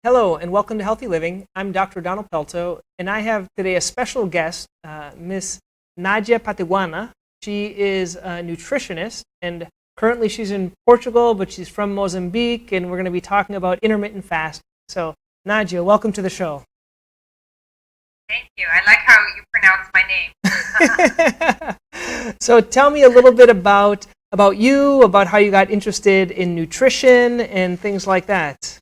Hello and welcome to Healthy Living. I'm Dr. Donald Pelto, and I have today a special guest, Miss Nadia Pateguana. She is a nutritionist, and currently she's in Portugal, but she's from Mozambique, and we're going to be talking about intermittent fasting. So, Nadia, welcome to the show. Thank you. I like how you pronounce my name. So, tell me a little bit about you, about how you got interested in nutrition and things like that.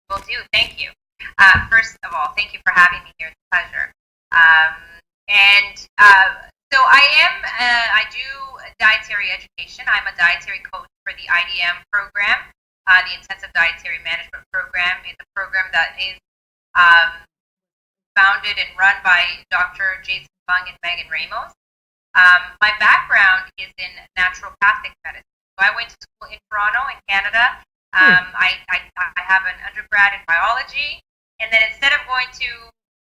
Will do. Thank you. First of all, thank you for having me here. It's a pleasure. So I do dietary education. I'm a dietary coach for the IDM program, the Intensive Dietary Management Program. It's a program that is founded and run by Dr. Jason Fung and Megan Ramos. My background is in naturopathic medicine. So I went to school in Toronto, in Canada. I have an undergrad in biology, and then instead of going to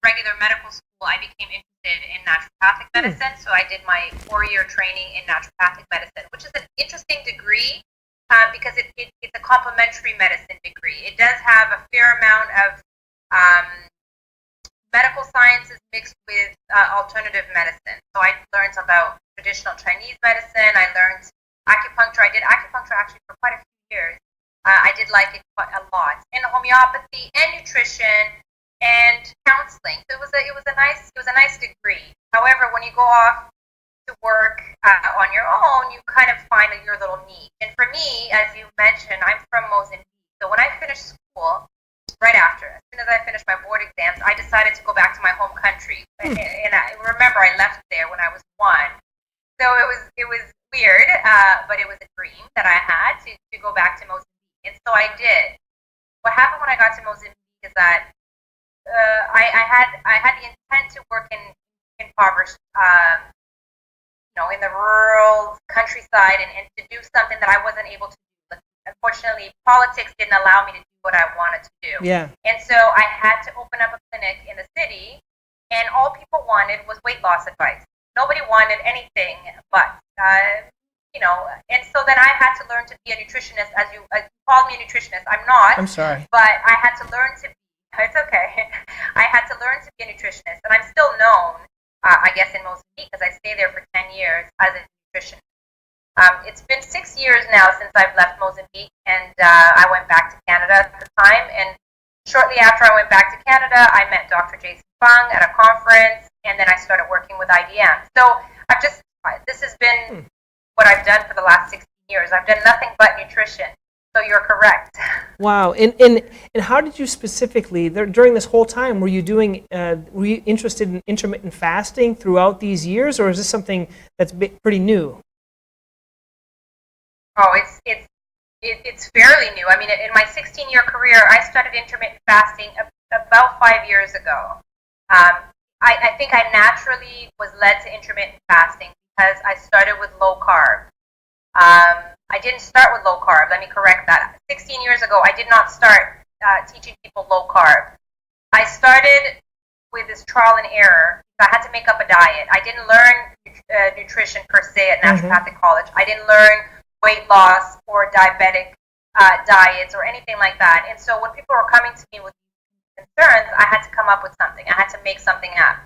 regular medical school, I became interested in naturopathic medicine. So I did my 4-year training in naturopathic medicine, which is an interesting degree because it's a complementary medicine degree. It does have a fair amount of medical sciences mixed with alternative medicine. So I learned about traditional Chinese medicine. I learned acupuncture. I did acupuncture actually for quite a few years. I did like it quite a lot, and homeopathy and nutrition and counseling. So it was a nice degree. However, when you go off to work on your own, you kind of find your little niche. And for me, as you mentioned, I'm from Mozambique. So when I finished school, right after, as soon as I finished my board exams, I decided to go back to my home country. And I remember I left there when I was 1. So it was weird, but it was a dream that I had to go back to Mozambique. And so I did. What happened when I got to Mozambique is that I had the intent to work in impoverished, in the rural countryside and to do something that I wasn't able to do. But unfortunately, politics didn't allow me to do what I wanted to do. Yeah. And so I had to open up a clinic in the city, and all people wanted was weight loss advice. Nobody wanted anything but and so then I had to learn to be a nutritionist, as you called me a nutritionist. I'm not. I'm sorry. But I had to learn to be, it's okay. I had to learn to be a nutritionist, and I'm still known, I guess, in Mozambique, because I stayed there for 10 years as a nutritionist. It's been 6 years now since I've left Mozambique, and I went back to Canada at the time, and shortly after I went back to Canada, I met Dr. Jason Fung at a conference, and then I started working with IDM. So this has been what I've done for the last 16 years. I've done nothing but nutrition. So you're correct. Wow. And how did you specifically, during this whole time, were you interested in intermittent fasting throughout these years, or is this something that's pretty new? Oh, it's fairly new. I mean, in my 16-year career, I started intermittent fasting about 5 years ago. I think I naturally was led to intermittent fasting because I started with low carb. I didn't start with low carb. Let me correct that. 16 years ago, I did not start teaching people low carb. I started with this trial and error. I had to make up a diet. I didn't learn nutrition per se at naturopathic college. I didn't learn weight loss or diabetic diets or anything like that. And so when people were coming to me with concerns, I had to come up with something. I had to make something up.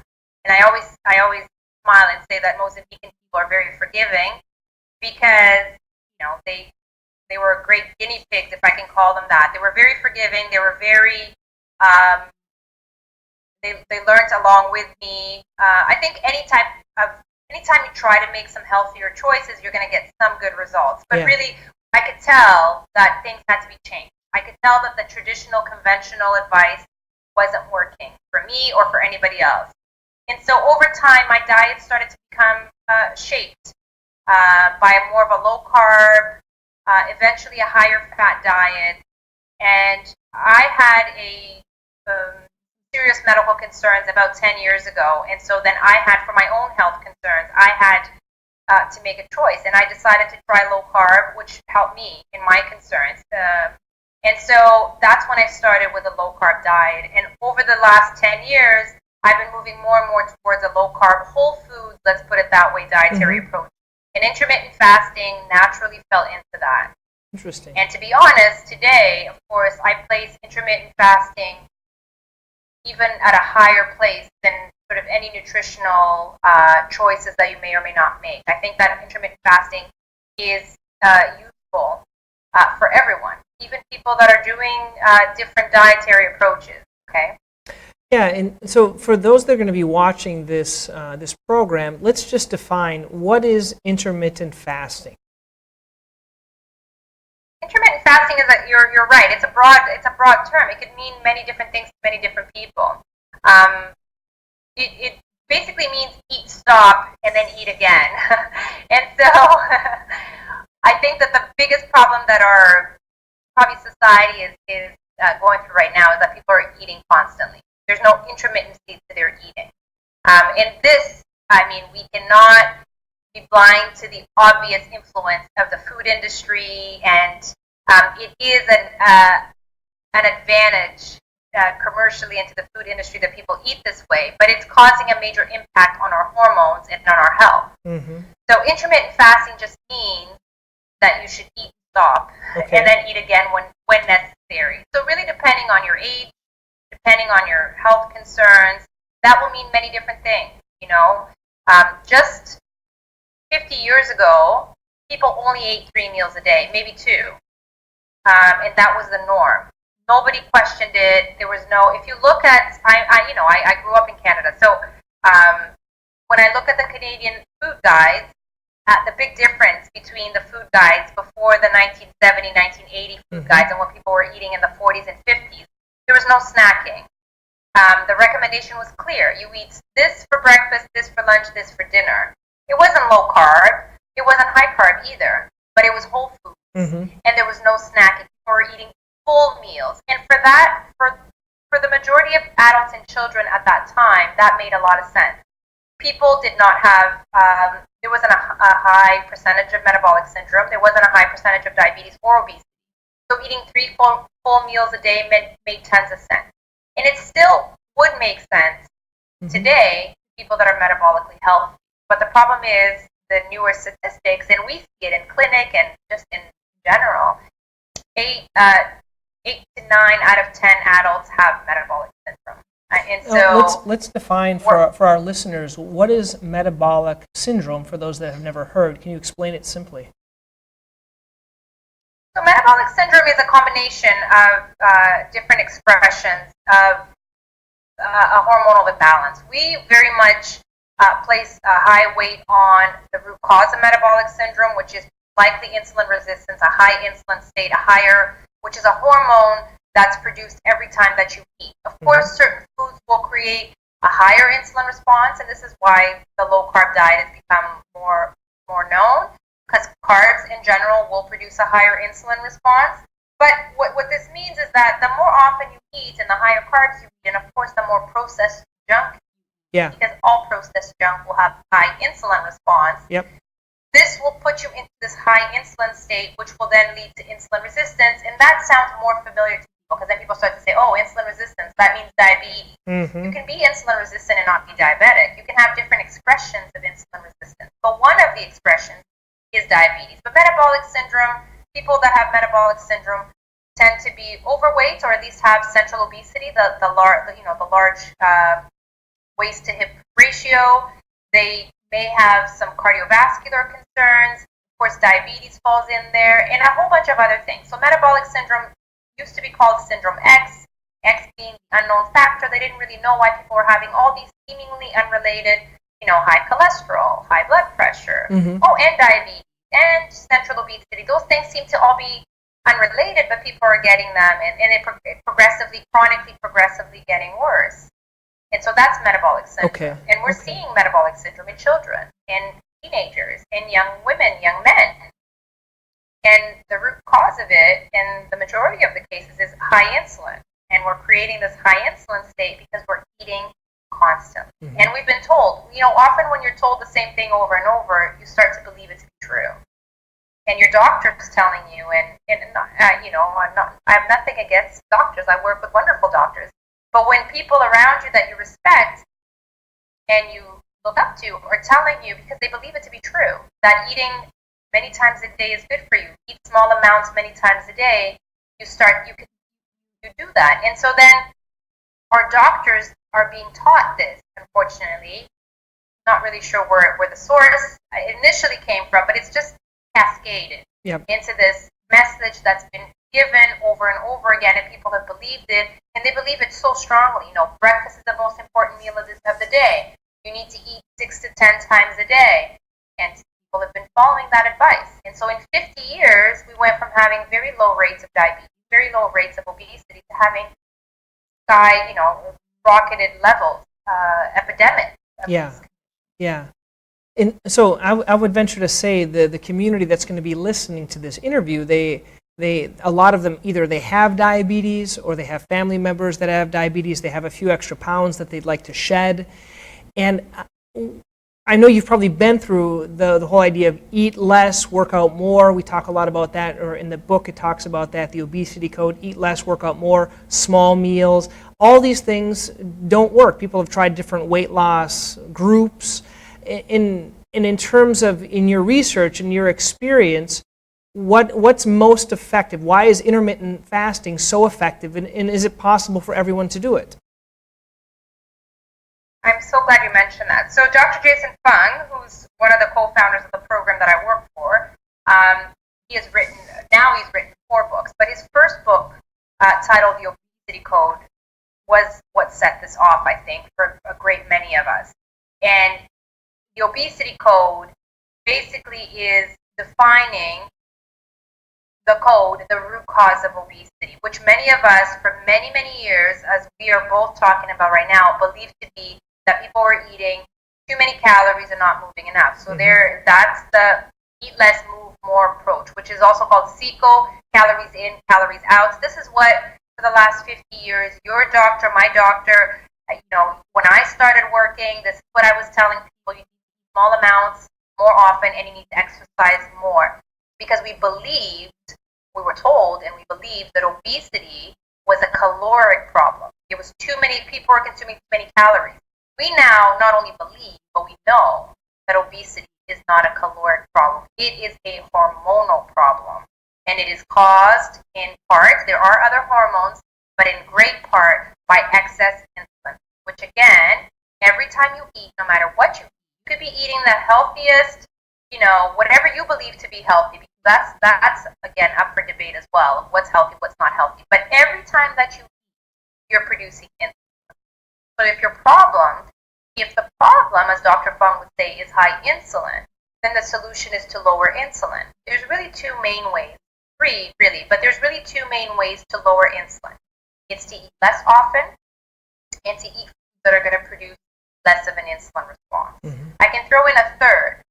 And I always smile and say that Mozambican people are very forgiving because they were great guinea pigs, if I can call them that. They were very forgiving. They were very they learned along with me. I think anytime you try to make some healthier choices, you're going to get some good results. But really, I could tell that things had to be changed. I could tell that the traditional, conventional advice wasn't working for me or for anybody else. And so over time, my diet started to become shaped by more of a low carb, eventually a higher fat diet. And I had serious medical concerns about 10 years ago. And so then I had, for my own health concerns, I had to make a choice. And I decided to try low carb, which helped me in my concerns. And so that's when I started with a low carb diet. And over the last 10 years, I've been moving more and more towards a low carb, whole foods, let's put it that way, dietary approach. And intermittent fasting naturally fell into that. Interesting. And to be honest, today, of course, I place intermittent fasting even at a higher place than sort of any nutritional choices that you may or may not make. I think that intermittent fasting is useful for everyone, even people that are doing different dietary approaches. Okay. Yeah, and so for those that are going to be watching this this program, let's just define what is intermittent fasting. Intermittent fasting is you're right. It's a broad term. It could mean many different things to many different people. It basically means eat, stop, and then eat again. And so I think that the biggest problem that our probably society is going through right now is that people are eating constantly. There's no intermittency to their eating. And this, I mean, we cannot be blind to the obvious influence of the food industry, and it is an advantage commercially into the food industry that people eat this way, but it's causing a major impact on our hormones and on our health. Mm-hmm. So intermittent fasting just means that you should eat, stop, and then eat again when necessary. So really depending on your age, depending on your health concerns, that will mean many different things. You know, just 50 years ago, people only ate 3 meals a day, maybe 2, and that was the norm. Nobody questioned it. There was no. If you look at, I grew up in Canada, so when I look at the Canadian food guides, the big difference between the food guides before the 1970, 1980 food guides and what people were eating in the 40s and 50s, there was no snacking. The recommendation was clear. You eat this for breakfast, this for lunch, this for dinner. It wasn't low carb. It wasn't high carb either, but it was whole food. And there was no snacking. People were eating full meals. And for that, for the majority of adults and children at that time, that made a lot of sense. People did not have, there wasn't a high percentage of metabolic syndrome. There wasn't a high percentage of diabetes or obesity. So eating 3 full meals a day made tons of sense. And it still would make sense today to people that are metabolically healthy. But the problem is the newer statistics, and we see it in clinic and just in general, 8 to 9 out of 10 adults have metabolic syndrome. And so let's define for our listeners, what is metabolic syndrome for those that have never heard? Can you explain it simply? So metabolic syndrome is a combination of different expressions of a hormonal imbalance. We very much place a high weight on the root cause of metabolic syndrome, which is likely insulin resistance, a high insulin state, which is a hormone that's produced every time that you eat. Of course, certain foods will create a higher insulin response, and this is why the low-carb diet has become more known, because carbs in general will produce a higher insulin response. But what this means is that the more often you eat and the higher carbs you eat, and of course the more processed junk you eat, because all processed junk will have high insulin response. This will put you into this high insulin state, which will then lead to insulin resistance, and that sounds more familiar to people, because then people start to say, oh, insulin resistance, that means diabetes. You can be insulin resistant and not be diabetic. You can have different expressions of insulin resistance, but one of the expressions is diabetes. But metabolic syndrome, people that have metabolic syndrome tend to be overweight or at least have central obesity, the large waist to hip ratio. They may have some cardiovascular concerns. Of course, diabetes falls in there, and a whole bunch of other things. So metabolic syndrome used to be called syndrome X, X being the unknown factor. They didn't really know why people were having all these seemingly unrelated, high cholesterol, high blood pressure, and diabetes, and central obesity. Those things seem to all be unrelated, but people are getting them, and it chronically progressively getting worse. And so that's metabolic syndrome. And we're seeing metabolic syndrome in children, in teenagers, in young women, young men. And the root cause of it, in the majority of the cases, is high insulin. And we're creating this high insulin state because we're eating constantly. And we've been told, often when you're told the same thing over and over, you start to believe it to be true. And your doctor's telling you, I have nothing against doctors. I work with wonderful doctors. But when people around you that you respect and you look up to are telling you, because they believe it to be true, that eating many times a day is good for you. Eat small amounts many times a day. You do that. And so then our doctors are being taught this, unfortunately. Not really sure where the source initially came from, but it's just cascaded into this message that's been given over and over again, and people have believed it, and they believe it so strongly. Breakfast is the most important meal of the day. You need to eat 6 to 10 times a day, and people have been following that advice. And so in 50 years, we went from having very low rates of diabetes, very low rates of obesity, to having rocketed levels, epidemic. Yeah. And so I would venture to say the community that's going to be listening to this interview, a lot of them, either they have diabetes or they have family members that have diabetes. They have a few extra pounds that they'd like to shed. And I know you've probably been through the whole idea of eat less, work out more. We talk a lot about that, or in the book it talks about that, the obesity code, eat less, work out more, small meals. All these things don't work. People have tried different weight loss groups. In terms of, in your research and your experience, what's most effective? Why is intermittent fasting so effective, and is it possible for everyone to do it? I'm so glad you mentioned that. So Dr. Jason Fung, who's one of the co-founders of the program that I work for, he's written 4 books, but his first book, titled The Obesity Code, was what set this off, I think, for a great many of us. And the obesity code basically is defining the root cause of obesity, which many of us for many, many years, as we are both talking about right now, believe to be that people were eating too many calories and not moving enough. So that's the eat less, move more approach, which is also called CECO, calories in, calories out. So this is what, for the last 50 years, your doctor, my doctor, when I started working, this is what I was telling people: you need to eat small amounts more often, and you need to exercise more. Because we were told, and we believed that obesity was a caloric problem. It was too many people were consuming too many calories. We now not only believe, but we know that obesity is not a caloric problem. It is a hormonal problem. And it is caused in part, there are other hormones, but in great part by excess insulin, which again, every time you eat, no matter what you eat, you could be eating the healthiest, whatever you believe to be healthy, because that's again up for debate as well, what's healthy, what's not healthy. But every time that you eat, you're producing insulin. So if the problem, as Dr. Fung would say, is high insulin, then the solution is to lower insulin. There's really 3 really, but there's really 2 main ways to lower insulin. It's to eat less often, and to eat foods that are going to produce less of an insulin response. I can throw in a third.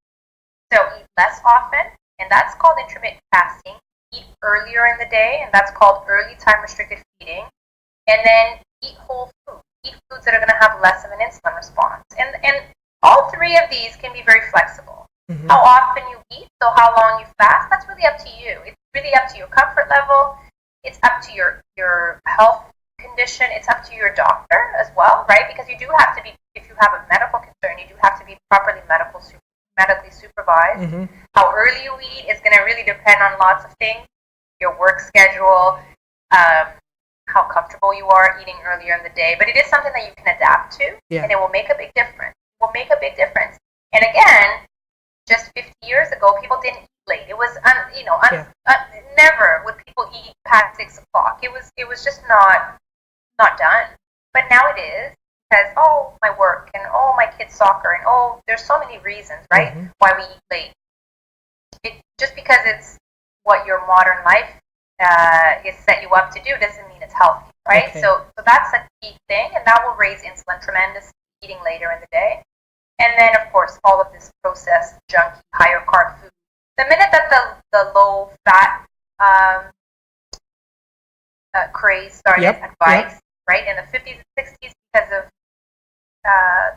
So eat less often, and that's called intermittent fasting. Eat earlier in the day, and that's called early time restricted feeding. And then eat whole foods. Eat foods that are going to have less of an insulin response. And all 3 of these can be very flexible. How often you eat, so how long you fast, that's really up to you. It's really up to your comfort level. It's up to your health condition. It's up to your doctor as well, right? Because you do have to be, if you have a medical concern, you do have to be properly medically supervised. How early you eat is going to really depend on lots of things. Your work schedule, how comfortable you are eating earlier in the day. But it is something that you can adapt to, and it will make a big difference. And again, just 50 years ago, people didn't eat late. It was, never would people eat past 6 o'clock. It was just not done. But now it is, because, my work, and my kids' soccer, and there's so many reasons, right, why we eat late. Just because it's what your modern life is set you up to do doesn't mean it's healthy, right? Okay. So that's a key thing, and that will raise insulin tremendously, eating later in the day. And then, of course, all of this processed, junky, higher carb food. The minute that the low fat craze started advice, right, in the 50s and 60s, because of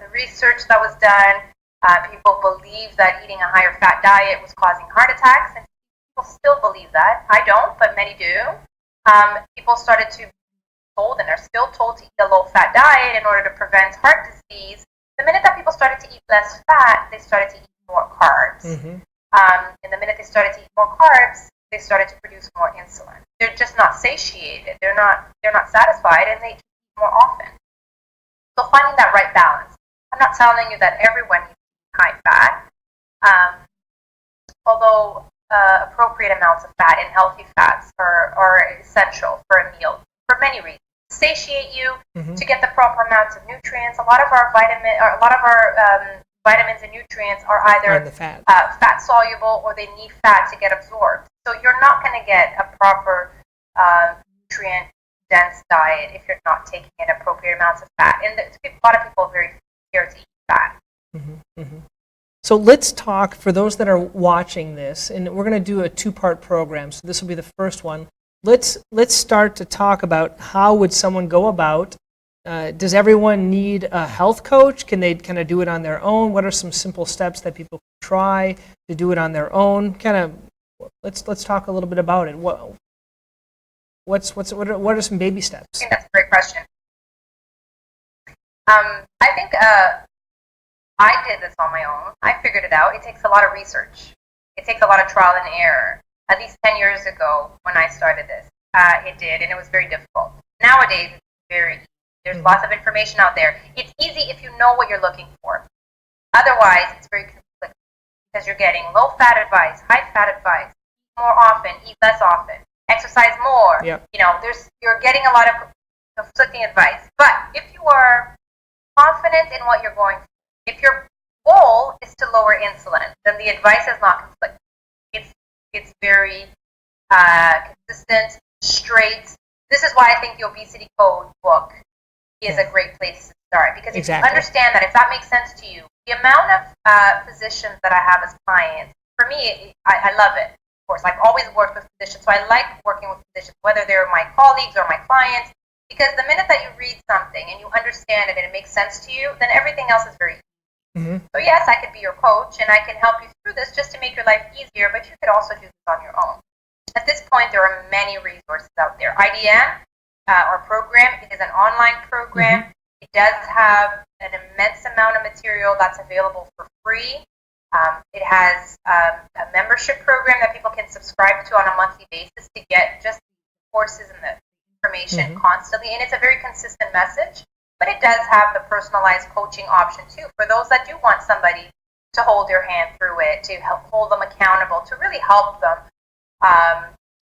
the research that was done, people believed that eating a higher fat diet was causing heart attacks, and people still believe that. I don't, but many do. People started to be told, and are still told, to eat a low fat diet in order to prevent heart disease. The minute that people started to eat less fat, they started to eat more carbs. And the minute they started to eat more carbs, they started to produce more insulin. They're just not satiated. They're not satisfied, and they eat more often. So finding that right balance. I'm not telling you that everyone needs high fat, although appropriate amounts of fat and healthy fats are essential for a meal for many reasons. Satiate you, to get the proper amounts of nutrients. A lot of our vitamins and nutrients are either fat soluble, or they need fat to get absorbed. So you're not going to get a proper nutrient dense diet if you're not taking in appropriate amounts of fat. And a lot of people are very scared to eat fat. So let's talk, for those that are watching this, and we're going to do a two-part program, so this will be the first one. Let's start to talk about how would someone go about, does everyone need a health coach? Can they kind of do it on their own? What are some simple steps that people can try to do it on their own? Let's talk a little bit about it. What are some baby steps? I think that's a great question. I think I did this on my own. I figured it out. It takes a lot of research. It takes a lot of trial and error. At least 10 years ago when I started this, it did, and it was very difficult. Nowadays, it's very easy. There's lots of information out there. It's easy if you know what you're looking for. Otherwise, it's very conflicting because you're getting low-fat advice, high-fat advice, eat more often, eat less often, exercise more. Yep. You're getting a lot of conflicting advice. But if you are confident in what you're going for, if your goal is to lower insulin, then the advice is not conflicting. It's very consistent, straight. This is why I think the Obesity Code book is a great place to start. Because if you understand that, if that makes sense to you, the amount of physicians that I have as clients, for me, I love it. Of course, I've always worked with physicians, so I like working with physicians, whether they're my colleagues or my clients, because the minute that you read something and you understand it and it makes sense to you, then everything else is very easy. So yes, I could be your coach and I can help you through this just to make your life easier, but you could also do this on your own. At this point, there are many resources out there. IDM, our program, it is an online program. It does have an immense amount of material that's available for free. It has a membership program that people can subscribe to on a monthly basis to get just the courses and the information constantly. And it's a very consistent message. But it does have the personalized coaching option too, for those that do want somebody to hold their hand through it, to help hold them accountable, to really help them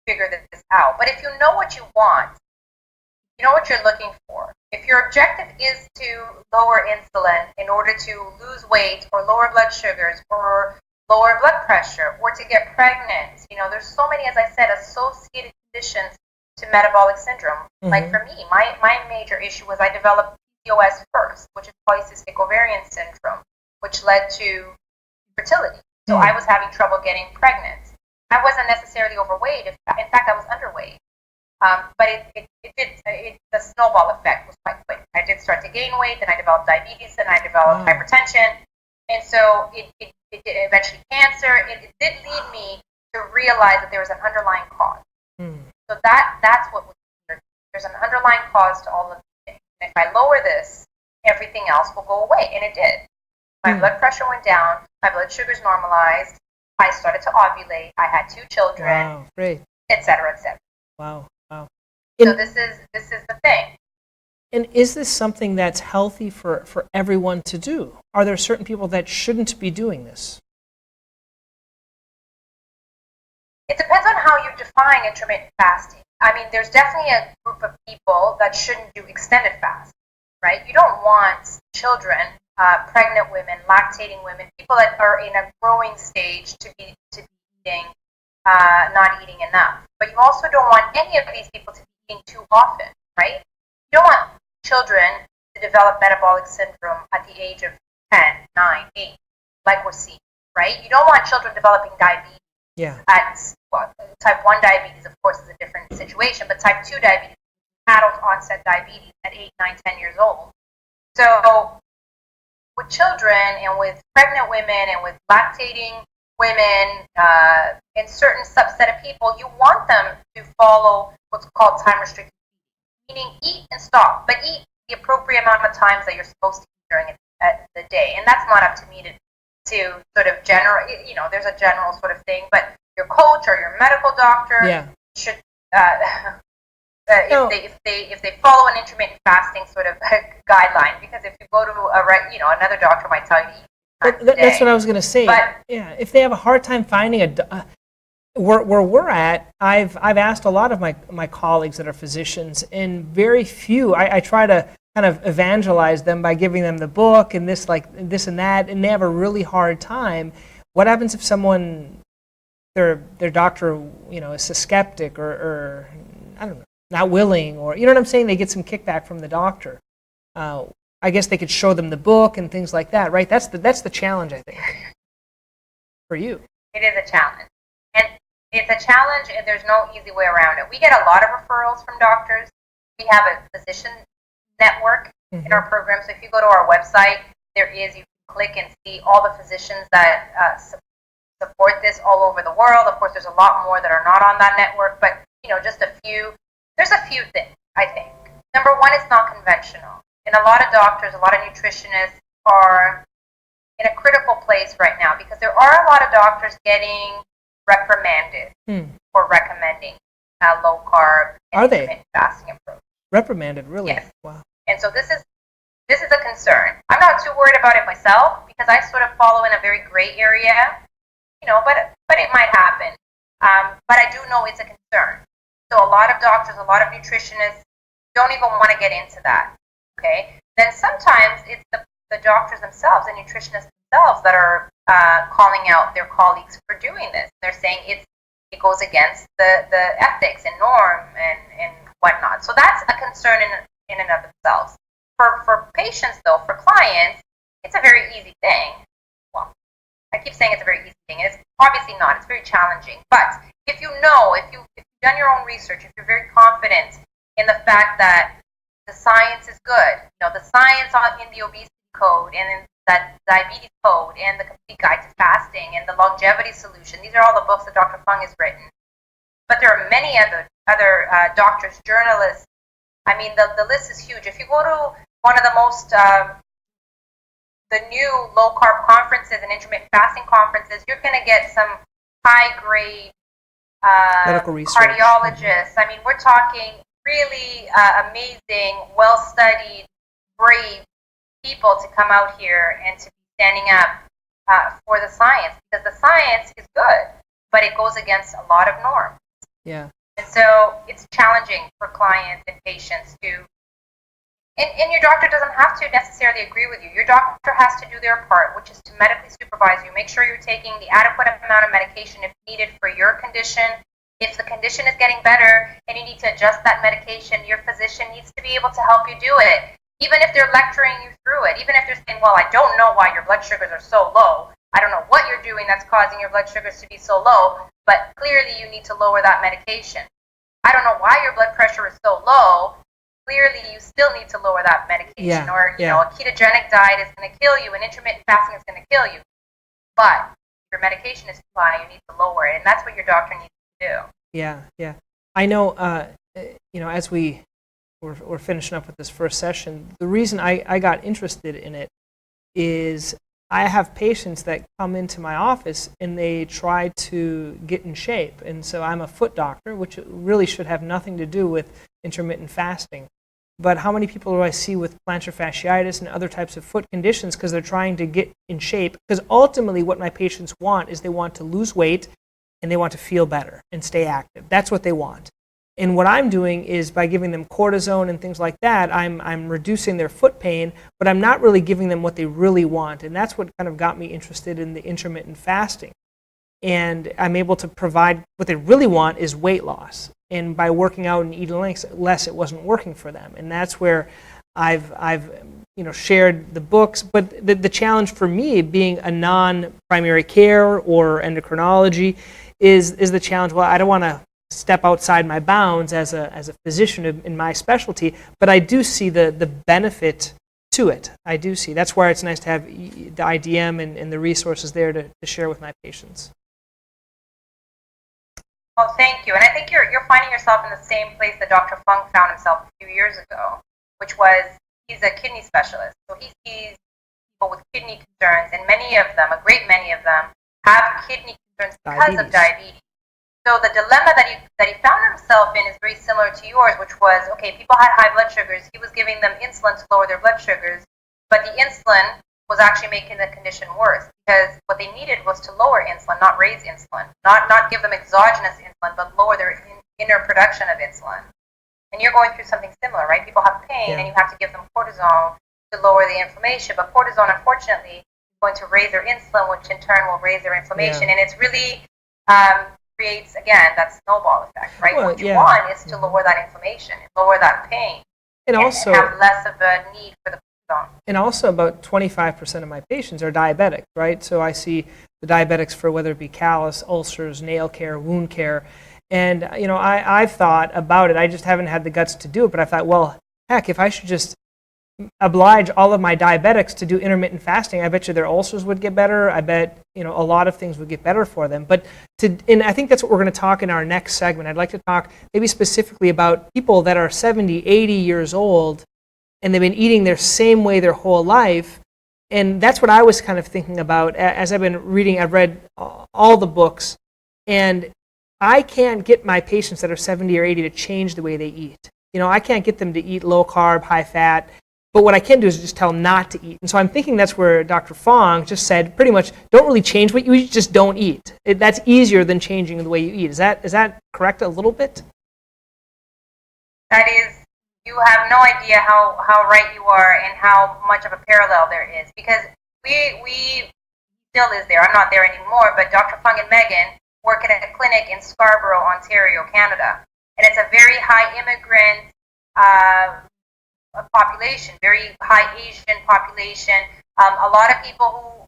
figure this out. But if you know what you want, you know what you're looking for. If your objective is to lower insulin in order to lose weight or lower blood sugars or lower blood pressure or to get pregnant, there's so many, as I said, associated conditions to metabolic syndrome. Like for me, my major issue was I developed PCOS first, which is polycystic ovarian syndrome, which led to infertility. So I was having trouble getting pregnant. I wasn't necessarily overweight. In fact, I was underweight. But the snowball effect was quite quick. I did start to gain weight, then I developed diabetes, then I developed hypertension. And so it eventually cancer. It did lead me to realize that there was an underlying cause. So that's what there's an underlying cause to all of these things. And if I lower this, everything else will go away, and it did. My blood pressure went down, my blood sugars normalized, I started to ovulate, I had 2 children, et cetera, et cetera. Wow. So this is the thing. And is this something that's healthy for everyone to do? Are there certain people that shouldn't be doing this? It depends on how you define intermittent fasting. I mean, there's definitely a group of people that shouldn't do extended fast, right? You don't want children, pregnant women, lactating women, people that are in a growing stage to be eating, not eating enough. But you also don't want any of these people to be eating too often, right? You don't want children to develop metabolic syndrome at the age of 10, 9, 8, like we're seeing, right? You don't want children developing diabetes. Type 1 diabetes, of course, is a different situation, but type 2 diabetes, adult onset diabetes at 8, 9, 10 years old. So with children and with pregnant women and with lactating women and certain subset of people, you want them to follow what's called time-restricted feeding, meaning eat and stop, but eat the appropriate amount of times that you're supposed to eat during the day. And that's not up to me to to sort of general, there's a general sort of thing, but your coach or your medical doctor should, if they follow an intermittent fasting sort of guideline, because if you go to another doctor might tell you to eat that's what I was going to say. But, if they have a hard time finding where we're at, I've asked a lot of my colleagues that are physicians, and very few. I try to kind of evangelize them by giving them the book and this and that, and they have a really hard time. What happens if someone, their doctor, is a skeptic or I don't know, not willing, or you know what I'm saying? They get some kickback from the doctor. I guess they could show them the book and things like that, right? That's the challenge, I think, for you. It is a challenge, and it's a challenge, and there's no easy way around it. We get a lot of referrals from doctors. We have a physician network in our program. So if you go to our website, you can click and see all the physicians that support this all over the world. Of course, there's a lot more that are not on that network, but just a few. There's a few things, I think. Number one, it's not conventional. And a lot of doctors, a lot of nutritionists are in a critical place right now because there are a lot of doctors getting reprimanded for recommending low carb and intermittent fasting approach. Reprimanded, really? Yes. Wow. And so this is a concern. I'm not too worried about it myself because I sort of follow in a very gray area, but it might happen. But I do know it's a concern. So a lot of doctors, a lot of nutritionists don't even want to get into that. Okay. Then sometimes it's the doctors themselves, the nutritionists themselves, that are calling out their colleagues for doing this. They're saying it goes against the ethics and norm and whatnot. So that's a concern in and of themselves. For patients, though, for clients, it's a very easy thing. Well, I keep saying it's a very easy thing. It's obviously not. It's very challenging. But if you've done your own research, if you're very confident in the fact that the science is good, the science in the obesity code and in that diabetes code and the complete guide to fasting and the longevity solution, these are all the books that Dr. Fung has written. But there are many other doctors, journalists. I mean, the list is huge. If you go to one of the most, the new low-carb conferences and intermittent fasting conferences, you're going to get some high-grade medical research, cardiologists. I mean, we're talking really amazing, well-studied, brave people to come out here and to be standing up for the science, because the science is good, but it goes against a lot of norms. Yeah. And so it's challenging for clients and patients to, and your doctor doesn't have to necessarily agree with you. Your doctor has to do their part, which is to medically supervise you, make sure you're taking the adequate amount of medication if needed for your condition. If the condition is getting better and you need to adjust that medication, your physician needs to be able to help you do it. Even if they're lecturing you through it, even if they're saying, well, I don't know why your blood sugars are so low. I don't know what you're doing that's causing your blood sugars to be so low, but clearly you need to lower that medication. I don't know why your blood pressure is so low. Clearly you still need to lower that medication. Or, a ketogenic diet is going to kill you and intermittent fasting is going to kill you. But your medication is too high, you need to lower it. And that's what your doctor needs to do. Yeah. I know, as we're finishing up with this first session, the reason I got interested in it is I have patients that come into my office and they try to get in shape. And so I'm a foot doctor, which really should have nothing to do with intermittent fasting. But how many people do I see with plantar fasciitis and other types of foot conditions because they're trying to get in shape? Because ultimately what my patients want is they want to lose weight and they want to feel better and stay active. That's what they want. And what I'm doing is by giving them cortisone and things like that, I'm reducing their foot pain, but I'm not really giving them what they really want. And that's what kind of got me interested in the intermittent fasting. And I'm able to provide what they really want is weight loss. And by working out and eating less, it wasn't working for them. And that's where I've shared the books. But the challenge for me, being a non-primary care or endocrinology, is the challenge. Well, I don't want to step outside my bounds as a physician in my specialty, but I do see the benefit to it. I do see. That's why it's nice to have the IDM and the resources there to share with my patients. Well, thank you. And I think you're finding yourself in the same place that Dr. Fung found himself a few years ago, which was he's a kidney specialist. So he sees people with kidney concerns, and many of them, a great many of them, have kidney concerns because of diabetes. So the dilemma that he found himself in is very similar to yours, which was, okay, people had high blood sugars. He was giving them insulin to lower their blood sugars, but the insulin was actually making the condition worse because what they needed was to lower insulin, not raise insulin, not give them exogenous insulin, but lower their inner production of insulin. And you're going through something similar, right? People have pain, and you have to give them cortisone to lower the inflammation. But cortisone, unfortunately, is going to raise their insulin, which in turn will raise their inflammation. And it's really creates, again, that snowball effect, right? Well, what you want is to lower that inflammation, lower that pain, and also have less of a need for the cortisone. And also about 25% of my patients are diabetic, right? So I see the diabetics for whether it be callus, ulcers, nail care, wound care. And, you know, I've thought about it. I just haven't had the guts to do it. But I thought, well, heck, if I should just oblige all of my diabetics to do intermittent fasting, I bet you their ulcers would get better. I bet, you know, a lot of things would get better for them. But and I think that's what we're going to talk in our next segment. I'd like to talk maybe specifically about people that are 70, 80 years old, and they've been eating their same way their whole life. And that's what I was kind of thinking about as I've been reading. I've read all the books, and I can't get my patients that are 70 or 80 to change the way they eat. You know, I can't get them to eat low carb, high fat. But what I can do is just tell them not to eat. And so I'm thinking that's where Dr. Fong just said, pretty much, don't really change what you eat, just don't eat. That's easier than changing the way you eat. Is that correct a little bit? That is, you have no idea how right you are and how much of a parallel there is. Because we still is there. I'm not there anymore, but Dr. Fong and Megan work at a clinic in Scarborough, Ontario, Canada. And it's a very high immigrant population, very high Asian population, a lot of people who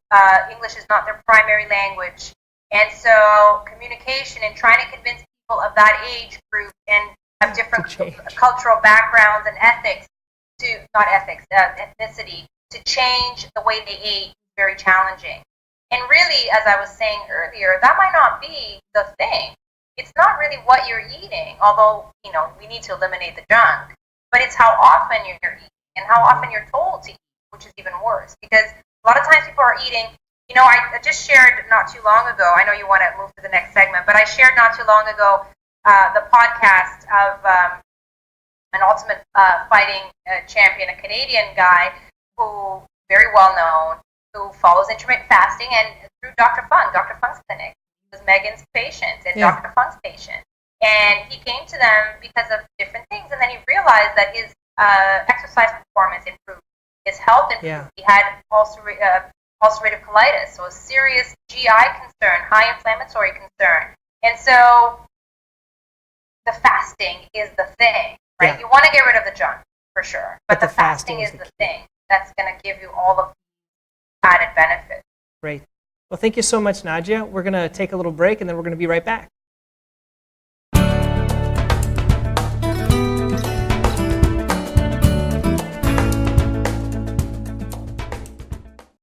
English is not their primary language, and so communication and trying to convince people of that age group and have different cultural backgrounds and ethnicity, to change the way they ate is very challenging. And really, as I was saying earlier, that might not be the thing. It's not really what you're eating, although, you know, we need to eliminate the junk. But it's how often you're eating and how often you're told to eat, which is even worse. Because a lot of times people are eating, you know, I just shared not too long ago, I know you want to move to the next segment, but I shared not too long ago the podcast of an ultimate fighting champion, a Canadian guy who, very well known, who follows intermittent fasting, and through Dr. Fung's clinic. He was Megan's patient and Dr. Fung's patient. And he came to them because of different things, and then he realized that his exercise performance improved, his health improved. Yeah. He had ulcerative colitis, so a serious GI concern, high inflammatory concern. And so the fasting is the thing, right? Yeah. You want to get rid of the junk, for sure. But the fasting is the thing that's going to give you all of the added benefits. Great. Well, thank you so much, Nadia. We're going to take a little break, and then we're going to be right back.